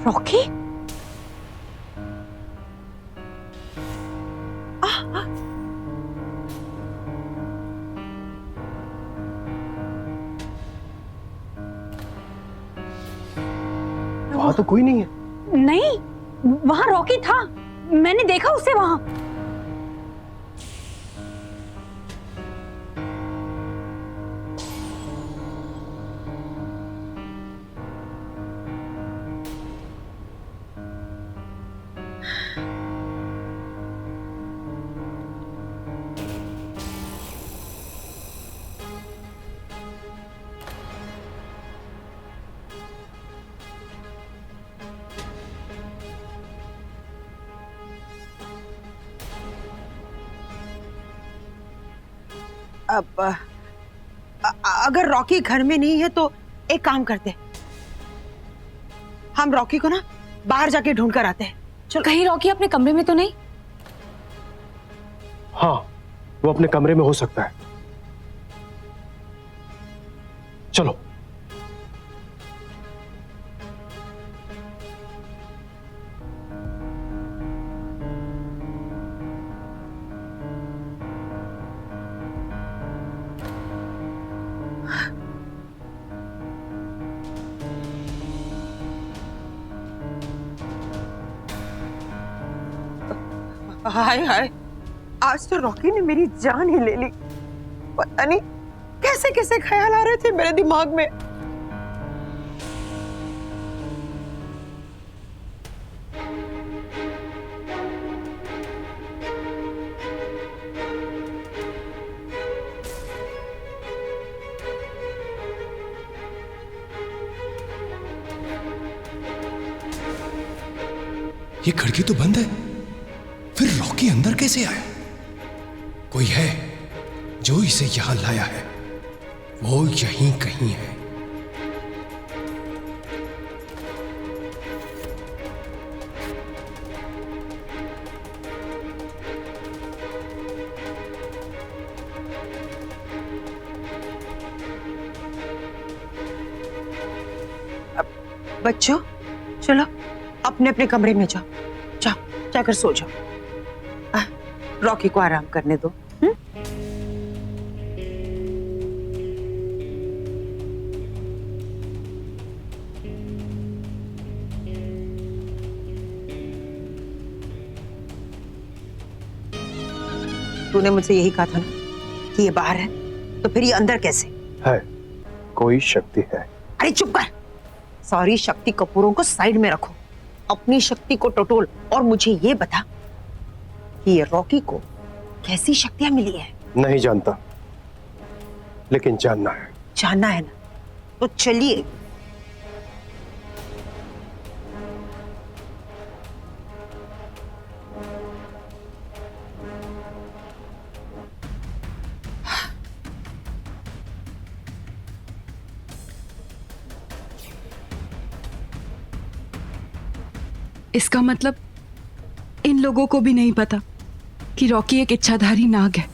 Rocky? वहां तो कोई नहीं है। नहीं, वहां रॉकी था, मैंने देखा उसे वहां। अब अगर रॉकी घर में नहीं है तो एक काम करते, हम रॉकी को ना बाहर जाके ढूंढ कर आते हैं। चलो। कहीं रॉकी अपने कमरे में तो नहीं? हाँ, वो अपने कमरे में हो सकता है। चलो। हाय हाय, आज तो रॉकी ने मेरी जान ही ले ली। पता नहीं कैसे कैसे ख्याल आ रहे थे मेरे दिमाग में। ये खिड़की तो बंद है, फिर रॉकी अंदर कैसे आया? कोई है जो इसे यहां लाया है, वो यहीं कहीं है। बच्चों, चलो अपने अपने कमरे में जाओ, जाओ जाकर सो जाओ। रॉकी को आराम करने दो। तूने मुझसे यही कहा था ना कि ये बाहर है, तो फिर ये अंदर कैसे है? कोई शक्ति है। अरे चुप कर। सारी शक्ति कपूरों को साइड में रखो, अपनी शक्ति को टटोल और मुझे ये बता कि ये रॉकी को कैसी शक्तियां मिली है। नहीं जानता, लेकिन जानना है। जानना है ना, तो चलिए। इसका मतलब इन लोगों को भी नहीं पता कि रॉकी एक इच्छाधारी नाग है।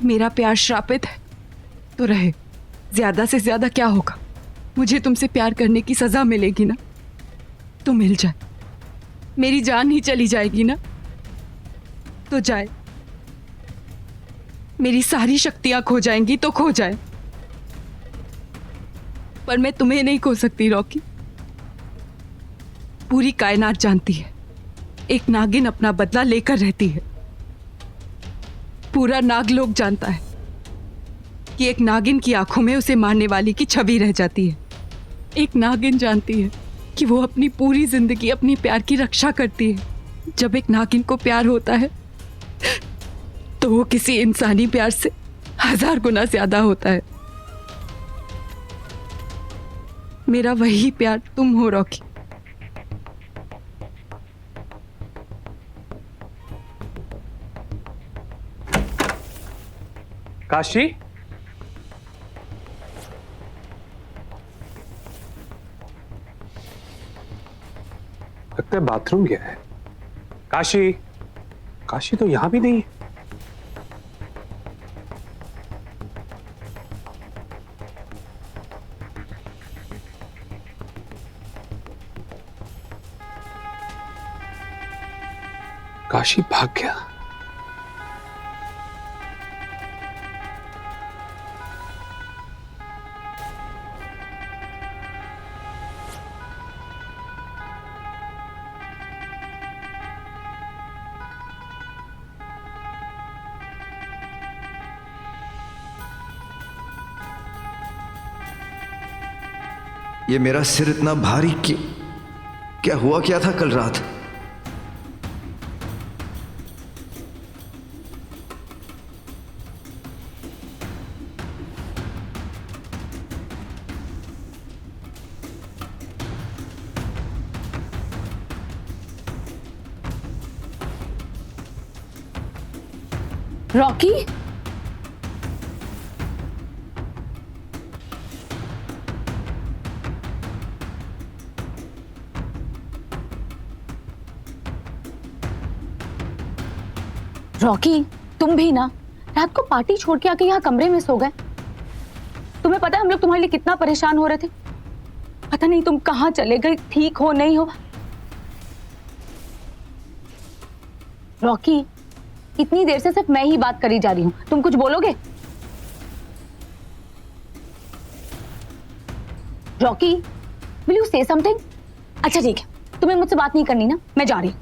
मेरा प्यार श्रापित है तो रहे, ज्यादा से ज्यादा क्या होगा? मुझे तुमसे प्यार करने की सजा मिलेगी ना, तो मिल जाए। मेरी जान ही चली जाएगी ना, तो जाए। मेरी सारी शक्तियां खो जाएंगी तो खो जाए, पर मैं तुम्हें नहीं खो सकती रॉकी। पूरी कायनात जानती है एक नागिन अपना बदला लेकर रहती है। पूरा नागलोक जानता है कि एक नागिन की आंखों में उसे मारने वाली की छवि रह जाती है। एक नागिन जानती है कि वो अपनी पूरी जिंदगी अपनी प्यार की रक्षा करती है। जब एक नागिन को प्यार होता है तो वो किसी इंसानी प्यार से 1000 गुना ज्यादा होता है। मेरा वही प्यार तुम हो रॉकी। काशी, लगता है बाथरूम गया है। काशी, काशी तो यहां भी नहीं है। काशी भाग गया। ये मेरा सिर इतना भारी क्या हुआ क्या था कल रात? रॉकी, रॉकी, तुम भी ना रात को पार्टी छोड़ के आके यहाँ कमरे में सो गए। तुम्हें पता है हम लोग तुम्हारे लिए कितना परेशान हो रहे थे। पता नहीं तुम कहाँ चले गए, ठीक हो नहीं हो। रॉकी, इतनी देर से सिर्फ मैं ही बात करी जा रही हूँ, तुम कुछ बोलोगे? रॉकी, विल यू से समथिंग? अच्छा ठीक है, तुम्हें मुझसे बात नहीं करनी ना, मैं जा रही हूँ।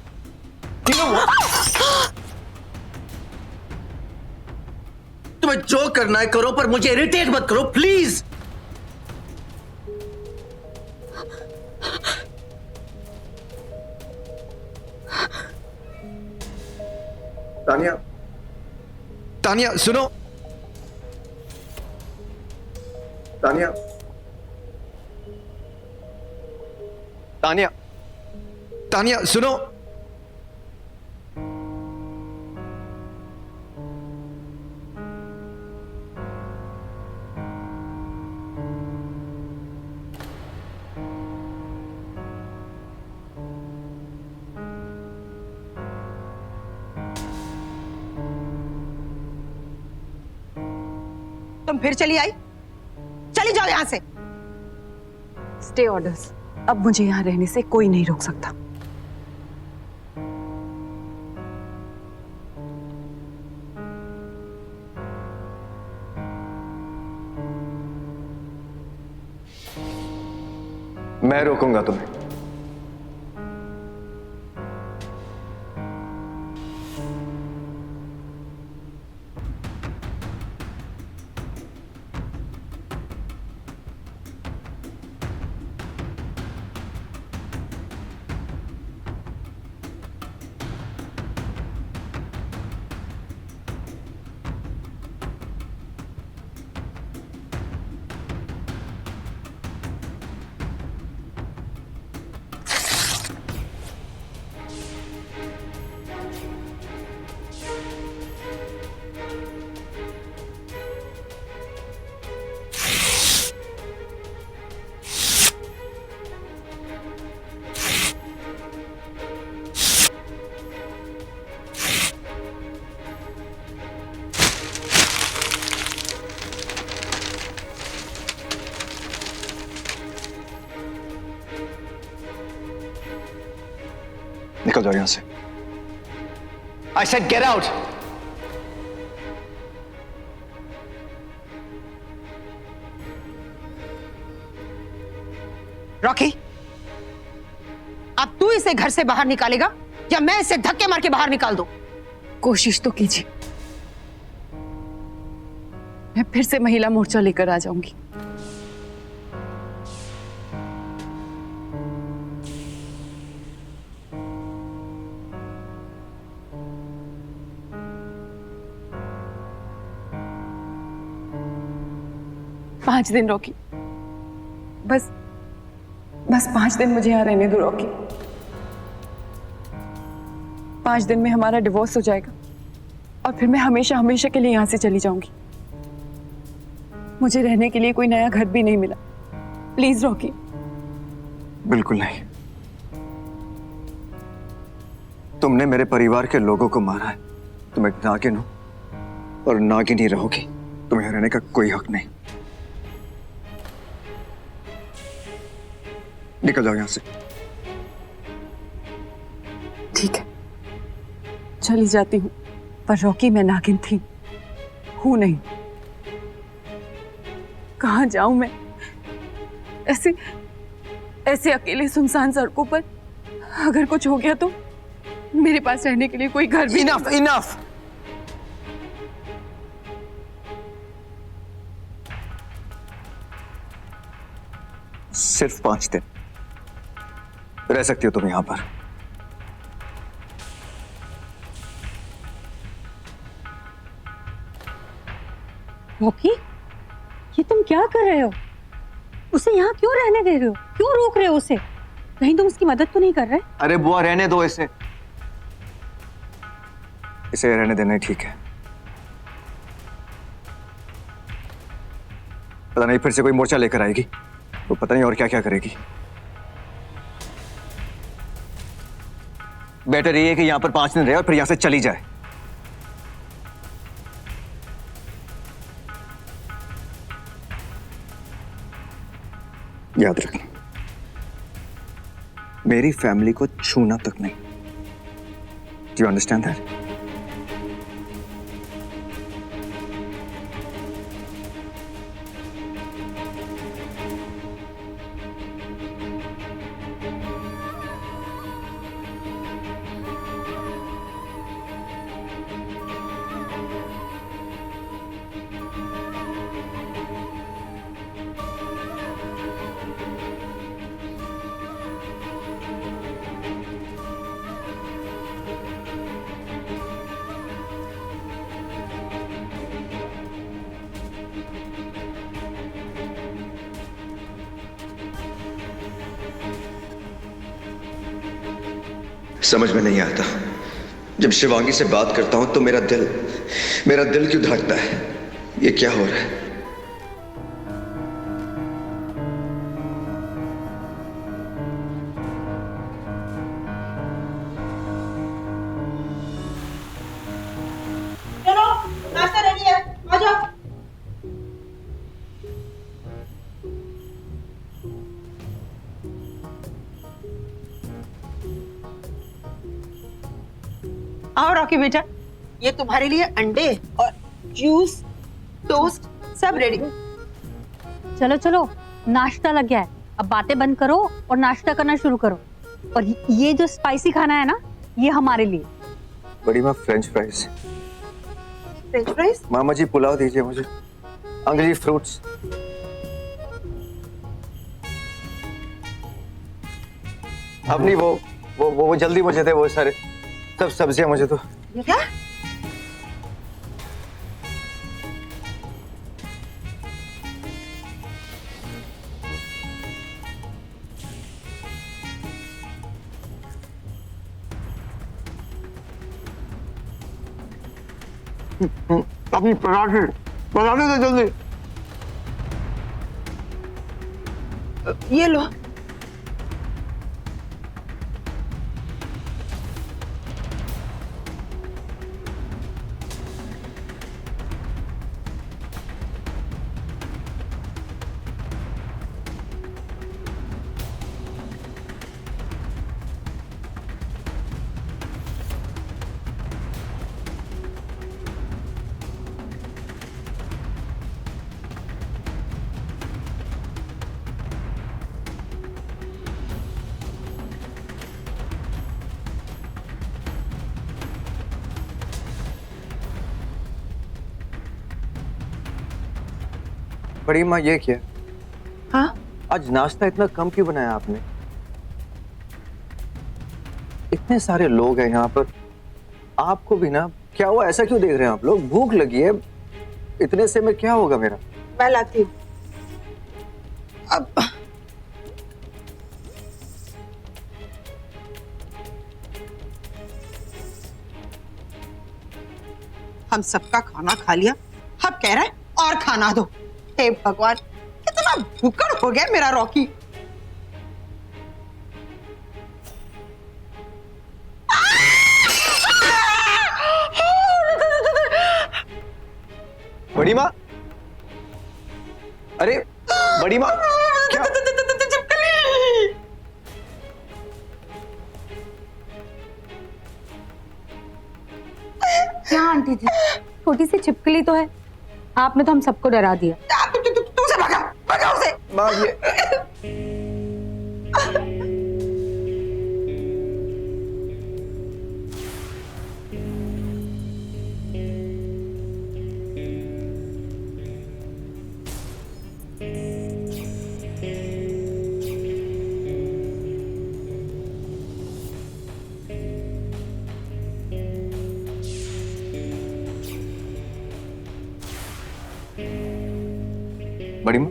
तुम्हें जो करना है करो, पर मुझे इरिटेट मत करो प्लीज। तानिया, तानिया सुनो। तानिया, तानिया, तानिया सुनो। तुम फिर चली आई? चली जाओ यहां से। Stay orders. अब मुझे यहाँ रहने से कोई नहीं रोक सकता। मैं रोकूंगा तुम्हें। निकल जाओ यहां से। I said get out. Rocky, अब तू इसे घर से बाहर निकालेगा या मैं इसे धक्के मार के बाहर निकाल दूं? कोशिश तो कीजिए, मैं फिर से महिला मोर्चा लेकर आ जाऊंगी। पांच दिन रॉकी, बस 5 दिन मुझे यहाँ रहने दो रॉकी। 5 दिन में हमारा डिवोर्स हो जाएगा और फिर मैं हमेशा हमेशा के लिए यहाँ से चली जाऊंगी। मुझे रहने के लिए कोई नया घर भी नहीं मिला। Please Rocky. बिल्कुल नहीं। तुमने मेरे परिवार के लोगों को मारा है। तुम एक नागिन हो और नागिन ही रहोगी। तुम्हें रहने का कोई हक नहीं। निकल जाओ यहां से। ठीक है, चली जाती हूँ, पर रॉकी मैं नागिन थी, हूं नहीं। कहाँ जाऊं मैं ऐसे ऐसे अकेले सुनसान सड़कों पर? अगर कुछ हो गया तो मेरे पास रहने के लिए कोई घर भी इनफ इनफ। सिर्फ 5 दिन रह सकती हो तुम यहां पर। रॉकी, ये तुम क्या कर रहे हो? उसे यहाँ क्यों रहने दे रहे हो? क्यों रोक रहे हो उसे? कहीं तुम उसकी मदद तो नहीं कर रहे? अरे बुआ रहने दो इसे। इसे रहने देना ही ठीक है। पता नहीं फिर से कोई मोर्चा लेकर आएगी तो पता नहीं और क्या क्या करेगी। बेटर ये है कि यहां पर 5 दिन रहे और फिर यहां से चली जाए। याद रखना, मेरी फैमिली को छूना तक नहीं। Do you understand that? समझ में नहीं आता, जब शिवांगी से बात करता हूं तो मेरा दिल क्यों धड़कता है? ये क्या हो रहा है? चलो, नाश्ता रेडी है, आ जाओ। आओ रॉकी बेटा, ये तुम्हारे लिए अंडे और जूस, टोस्ट सब रेडी। चलो चलो, नाश्ता लग गया है। अब बातें बंद करो और नाश्ता करना शुरू करो। और ये जो स्पाइसी खाना है ना, ये हमारे लिए। बड़ी माँ फ्रेंच फ्राइज। French fries? मामा जी पुलाव दीजिए मुझे। अंग्रेजी फ्रूट्स। अब नहीं, वो जल्दी मुझे दे, वो सारे सब सब्जियां मुझे तो। क्या? अपनी पराठे दे जल्दी। ये लो। बड़ी माँ ये क्या? हाँ? आज नाश्ता इतना कम क्यों बनाया आपने? इतने सारे लोग हैं यहाँ पर, आपको भी ना क्या हुआ, ऐसा क्यों देख रहे हैं आप लोग? भूख लगी है, इतने से में क्या होगा मेरा? मैं लाती हूँ। अब हम सबका खाना खा लिया, अब कह रहा है और खाना दो। हे भगवान, कितना भूखड़ हो गया मेरा रॉकी। बड़ी माँ, अरे बड़ी माँ क्या? क्या आंटी जी, छोटी सी छिपकली तो है, आपने तो हम सबको डरा दिया। तुझे भगा भगा उसे। माँ ये बड़ी माँ,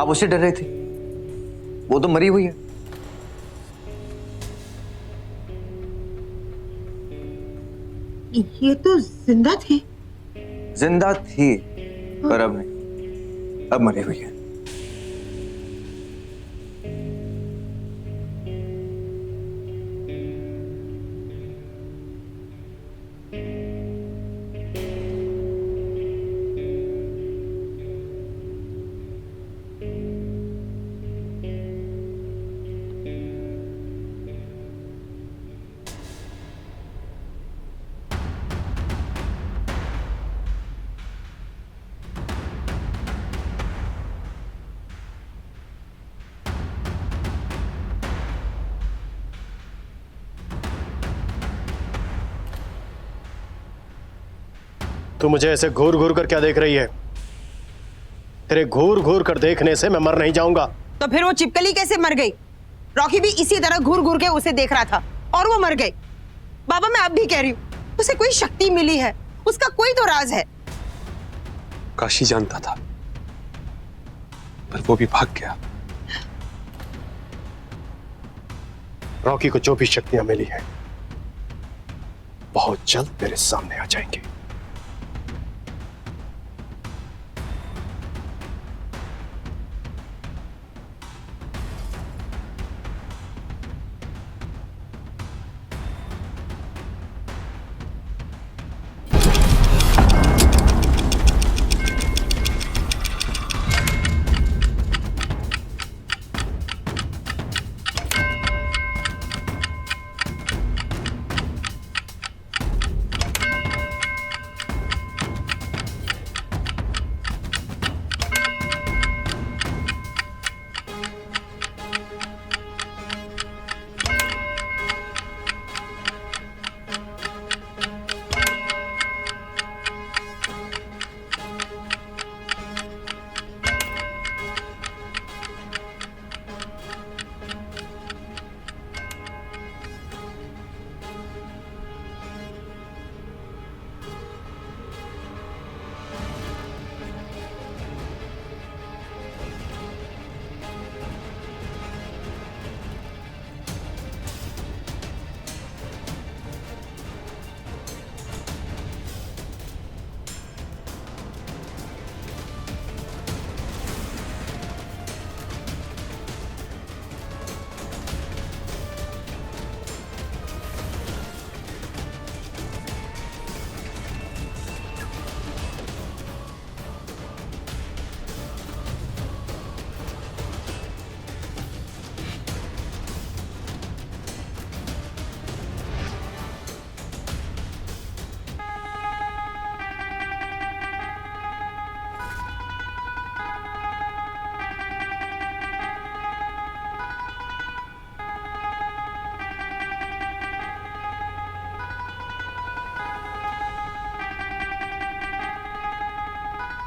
आप उससे डर रहे थे? वो तो मरी हुई है। ये तो जिंदा थी। जिंदा थी पर अब नहीं, अब मरी हुई है। तू मुझे ऐसे घूर घूर कर क्या देख रही है? तेरे घूर घूर कर देखने से मैं मर नहीं जाऊंगा। तो फिर वो चिपकली कैसे मर गई? रॉकी भी इसी तरह घूर घूर के उसे देख रहा था और वो मर गई। बाबा मैं अब भी कह रही हूँ, उसे कोई शक्ति मिली है, उसका कोई तो राज है। काशी जानता था पर वो भी भाग गया। रॉकी को जो भी शक्तियां मिली है बहुत जल्द मेरे सामने आ जाएंगी।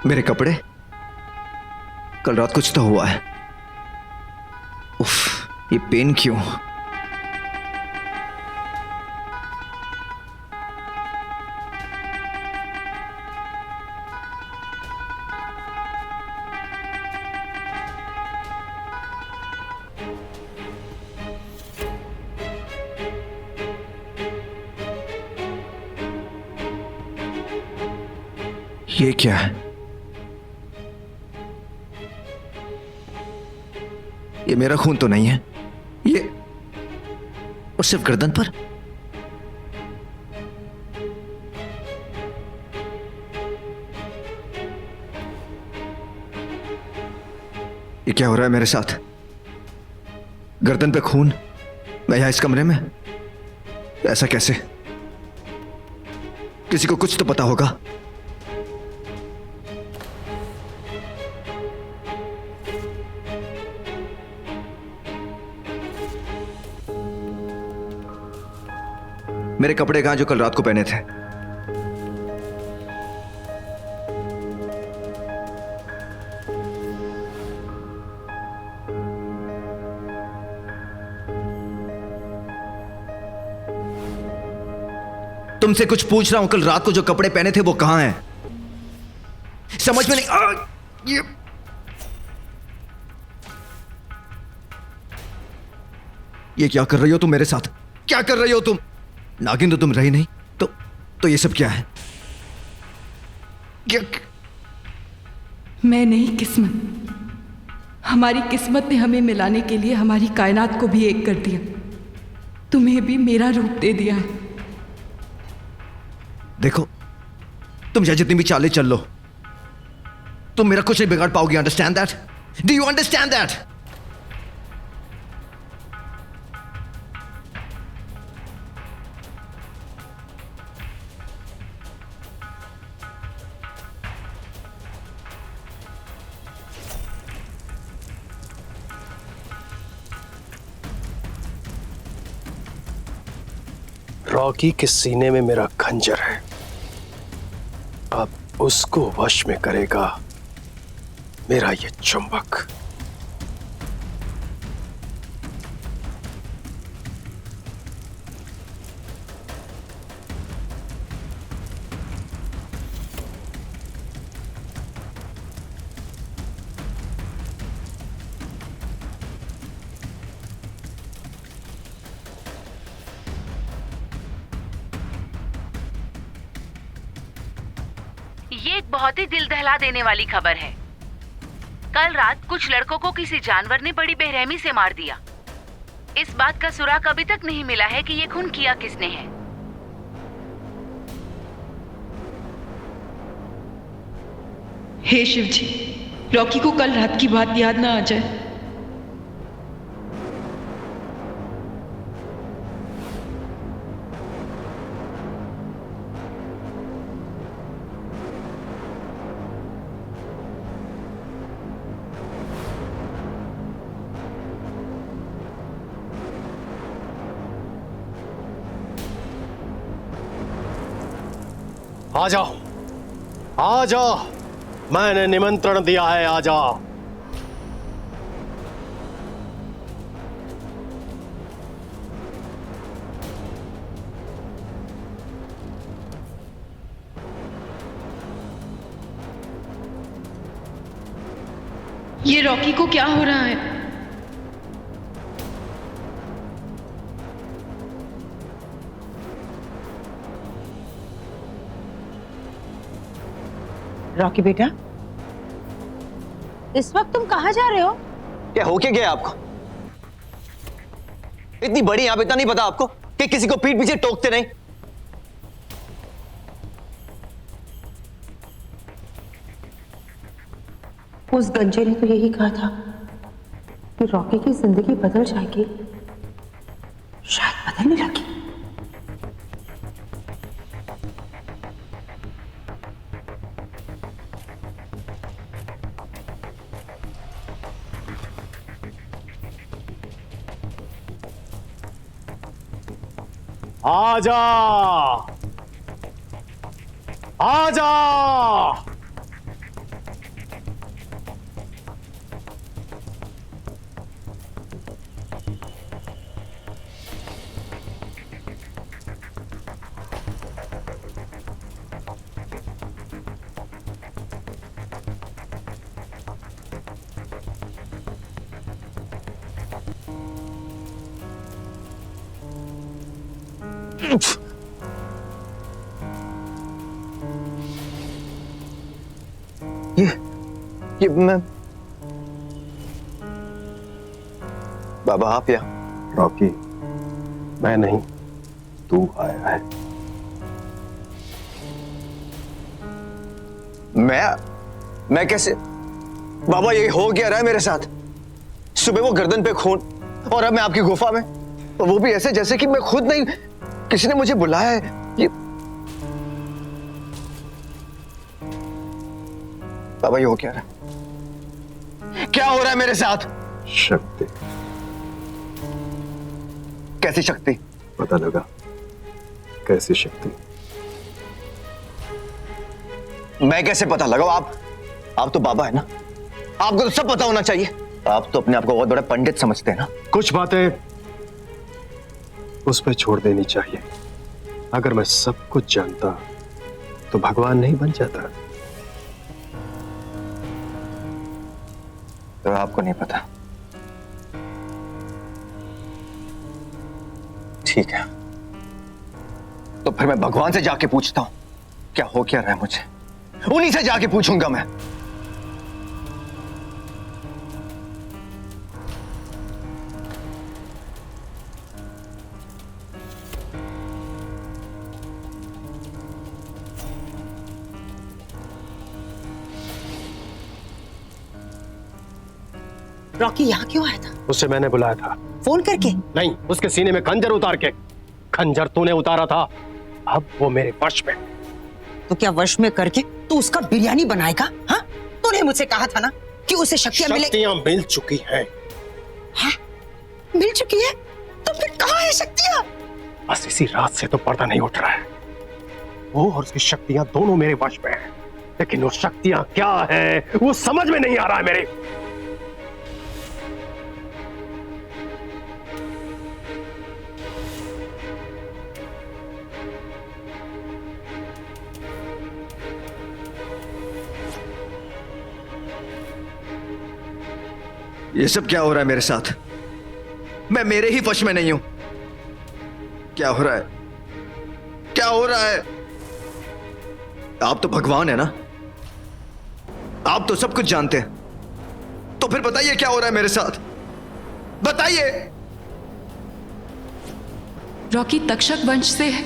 मेरे कपड़े, कल रात कुछ तो हुआ है। उफ, ये पेन क्यों? ये क्या है? ये मेरा खून तो नहीं है। ये और सिर्फ गर्दन पर। ये क्या हो रहा है मेरे साथ? गर्दन पे खून, मैं यहां इस कमरे में? ऐसा कैसे? किसी को कुछ तो पता होगा। मेरे कपड़े कहां जो कल रात को पहने थे? तुमसे कुछ पूछ रहा हूं, कल रात को जो कपड़े पहने थे वो कहां हैं? समझ में नहीं। ये क्या कर रही हो तुम मेरे साथ? क्या कर रही हो तुम? नागिन तो तुम रही नहीं, तो ये सब क्या है? क्या? मैं नहीं, किस्मत। हमारी किस्मत ने हमें मिलाने के लिए हमारी कायनात को भी एक कर दिया। तुम्हें भी मेरा रूप दे दिया है। देखो, तुम चाहे जितनी भी चालें चल लो, तुम मेरा कुछ नहीं बिगाड़ पाओगी। Understand that? Do you understand that? Rocky के सीने में मेरा खंजर है, अब उसको वश में करेगा मेरा ये चुंबक। ये एक बहुत ही दिल दहला देने वाली खबर है। कल रात कुछ लड़कों को किसी जानवर ने बड़ी बेरहमी से मार दिया। इस बात का सुराग अभी तक नहीं मिला है कि ये खून किया किसने है। हे शिव जी, रॉकी को कल रात की बात याद ना आ जाए। आ जाओ, आ जाओ, मैंने निमंत्रण दिया है, आ जाओ। ये रॉकी को क्या हो रहा है? रॉकी बेटा, इस वक्त तुम कहां जा रहे हो? क्या हो क्या गया आपको? इतनी बड़ी यहां पे, इतना नहीं पता आपको कि किसी को पीठ पीछे टोकते नहीं? उस गंजे ने तो यही कहा था कि रॉकी की जिंदगी बदल जाएगी। शायद बदलने लगी। आजा, आजा। ये मैं बाबा, आप या रॉकी, मैं नहीं, तू आया है। मैं कैसे? बाबा, ये हो क्या रहा है मेरे साथ? सुबह वो गर्दन पे खून और अब मैं आपकी गुफा में, और वो भी ऐसे जैसे कि मैं खुद नहीं, किसी ने मुझे बुलाया है। ये बाबा, ये हो क्या रहा है? क्या हो रहा है मेरे साथ? शक्ति। कैसी शक्ति? पता लगा कैसी शक्ति? मैं कैसे पता लगाऊं? आप तो बाबा है ना, आपको तो सब पता होना चाहिए। आप तो अपने आप को बहुत बड़ा पंडित समझते हैं ना। कुछ बातें उस पर छोड़ देनी चाहिए। अगर मैं सब कुछ जानता तो भगवान नहीं बन जाता। तो आपको नहीं पता, ठीक है, तो फिर मैं भगवान से जाके पूछता हूं क्या हो क्या रहा है मुझे। उन्हीं से जाके पूछूंगा मैं। रॉकी यहाँ क्यों आया था? उससे मैंने बुलाया था। फोन करके? नहीं, उसके सीने में खंजर उतार के। खंजर तूने उतारा था, अब वो मेरे वश में। तो क्या वश में करके तू उसका बिरयानी बनाएगा? हाँ, तूने मुझसे कहा था ना कि उसे शक्तियां मिल चुकी हैं। हाँ? मिल चुकी है? तो फिर कहाँ है शक्तियां? बस इसी रात से तो पर्दा नहीं उठ रहा है। वो और उसकी शक्तियां दोनों मेरे वश में हैं, लेकिन वो शक्तियां क्या है वो समझ में नहीं आ रहा है मेरे। ये सब क्या हो रहा है मेरे साथ? मैं मेरे ही वश में नहीं हूं। क्या हो रहा है? क्या हो रहा है? आप तो भगवान है ना, आप तो सब कुछ जानते हैं। तो फिर बताइए क्या हो रहा है मेरे साथ? बताइए। रॉकी तक्षक वंश से है।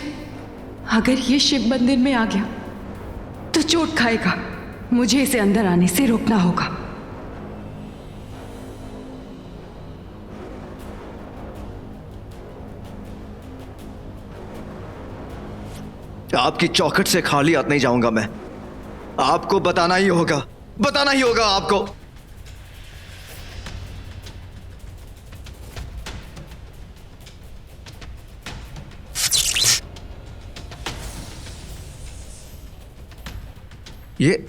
अगर ये शिव मंदिर में आ गया तो चोट खाएगा। मुझे इसे अंदर आने से रोकना होगा। आपकी चौखट से खाली हाथ नहीं जाऊंगा मैं। आपको बताना ही होगा, बताना ही होगा आपको। ये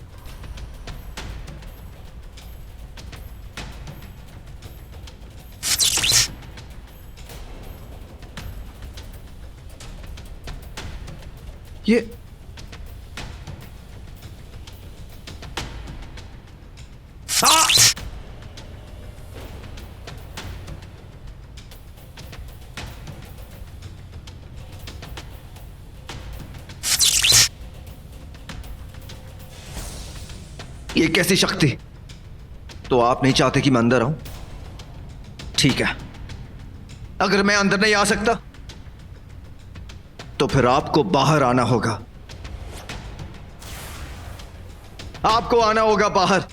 ये कैसी शक्ति? तो आप नहीं चाहते कि मैं अंदर आऊं? ठीक है, अगर मैं अंदर नहीं आ सकता तो फिर आपको बाहर आना होगा। आपको आना होगा बाहर।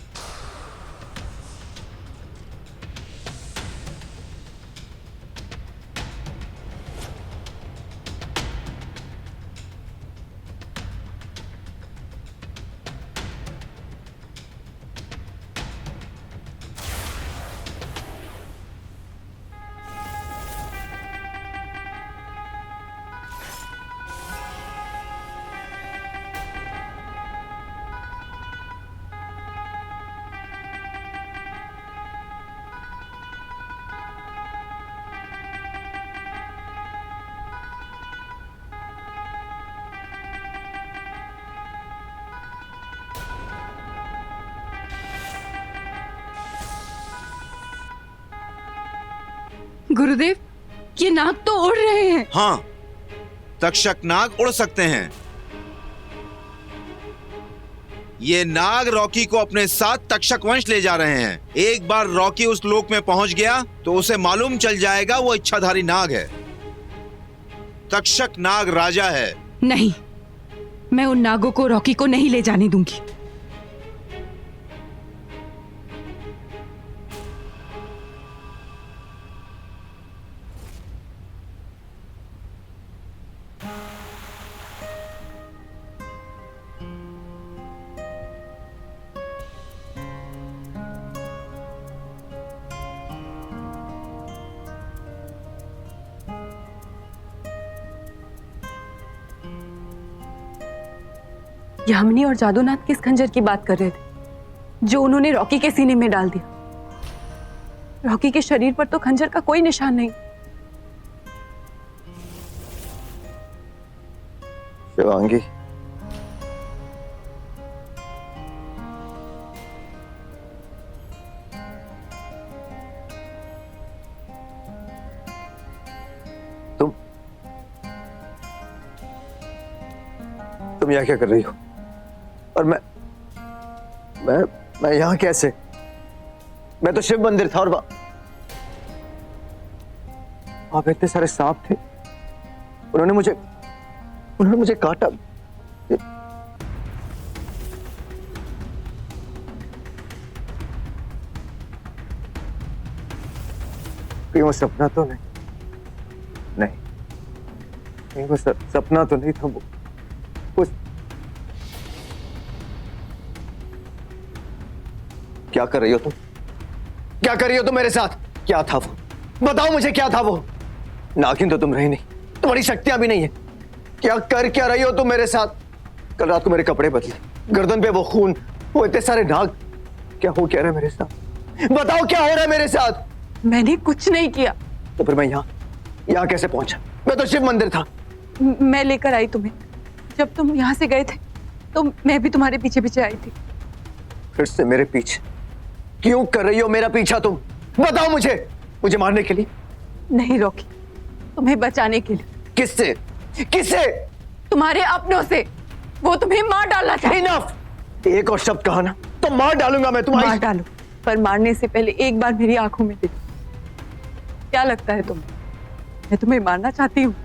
गुरुदेव, ये नाग तो उड़ रहे हैं। हाँ, तक्षक नाग उड़ सकते हैं। ये नाग रॉकी को अपने साथ तक्षक वंश ले जा रहे हैं। एक बार रॉकी उस लोक में पहुंच गया तो उसे मालूम चल जाएगा वो इच्छाधारी नाग है। तक्षक नाग राजा है। नहीं, मैं उन नागों को रॉकी को नहीं ले जाने दूंगी। यामिनी और जादूनाथ किस खंजर की बात कर रहे थे जो उन्होंने रॉकी के सीने में डाल दिया? रॉकी के शरीर पर तो खंजर का कोई निशान नहीं। शिवांगी, तुम यहाँ क्या कर रही हो? और मैं यहाँ कैसे? मैं तो शिव मंदिर था और वहां पे इतने सारे सांप थे। उन्होंने मुझे काटा। कहीं वो सपना तो नहीं, वो सपना तो नहीं था। वो क्या कर रही हो तुम? क्या कर रही हो तुम मेरे साथ? क्या था वो? बताओ मुझे, क्या था वो? नागिन तो तुम रही नहीं, तुम्हारी शक्तियां भी नहीं है। क्या कर क्या रही हो तुम मेरे साथ? कल रात को मेरे कपड़े बदले, गर्दन पे वो खून, वो इतने सारे नाग। क्या हो क्या रहा है मेरे साथ? बताओ क्या हो रहा है मेरे साथ? मैंने कुछ नहीं किया। तो फिर मैं यहाँ कैसे पहुंचा? मैं तो शिव मंदिर था। मैं लेकर आई तुम्हें। जब तुम यहाँ से गए थे तो मैं भी तुम्हारे पीछे पीछे आई थी। फिर से मेरे पीछे क्यों कर रही हो मेरा पीछा तुम? बताओ मुझे मारने के लिए? नहीं रॉकी, तुम्हें बचाने के लिए। किससे? किससे? तुम्हारे अपनों से। वो तुम्हें मार डालना चाहिए। इनफ! एक और शब्द कहा ना तो मार डालूंगा मैं तुम्हारी। मार डालो, पर मारने से पहले एक बार मेरी आंखों में देखो। क्या लगता है तुम्हें मैं तुम्हें मारना चाहती हूँ?